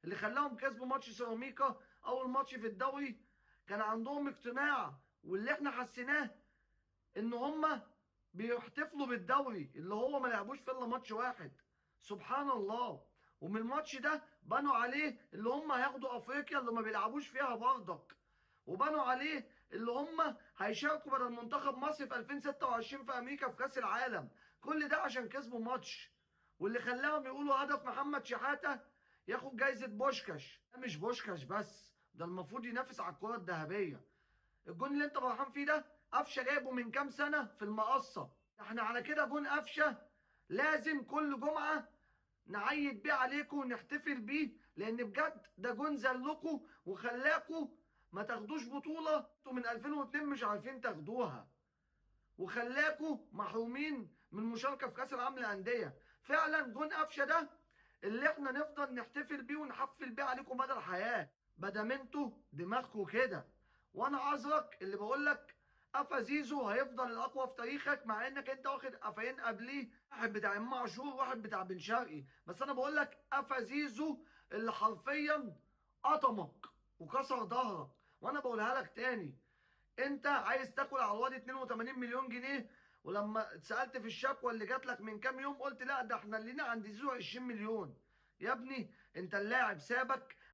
اللي خلاهم كسبوا ماتش سيراميكا اول ماتش في الدوري. كان عندهم اقتناع، واللي احنا حسيناه ان هما بيحتفلوا بالدوري اللي هو ما لعبوش فيه الا ماتش واحد. سبحان الله. ومن الماتش ده بنوا عليه اللي هم هياخدوا افريقيا اللي ما بيلعبوش فيها برضك، وبنوا عليه اللي هم هيشاركوا بدل منتخب مصر في 2026 في امريكا في كاس العالم. كل ده عشان كسبوا ماتش. واللي خلاهم يقولوا هدف محمد شحاته ياخد جايزه بوشكاش. ده مش بوشكاش بس، ده المفروض ينافس على الكره الذهبيه. الجون اللي انت فرحان فيه ده قفشه جايبه من كام سنه في المقصه. احنا على كده جون قفشه لازم كل جمعه نعيد بيه عليكم ونحتفل بيه، لان بجد ده جون زلكوا وخلاكوا ما تاخدوش بطوله انتوا من 2002 مش عارفين تاخدوها، وخلاكوا محرومين من مشاركه في كاس العالم للانديه. فعلا جون قفشه ده اللي احنا نفضل نحتفل بيه ونحفل بيه عليكم مدى الحياه، مادام انتوا دماغكم كده. وانا عذرك اللي بقول لك قفا زيزو هيفضل الاقوى في تاريخك، مع انك انت واخد قفاين قبليه، واحد بتاع امام عاشور وواحد بتاع بن شرقي. بس انا بقول لك قفا زيزو اللي حرفيا قطمك وكسر ظهرك. وانا بقولها لك تاني، انت عايز تاكل على الواد 82 مليون جنيه، ولما اتسالت في الشكوى اللي جات لك من كام يوم قلت لا ده احنا لينا عند زيزو 20 مليون. يا ابني انت اللاعب سابك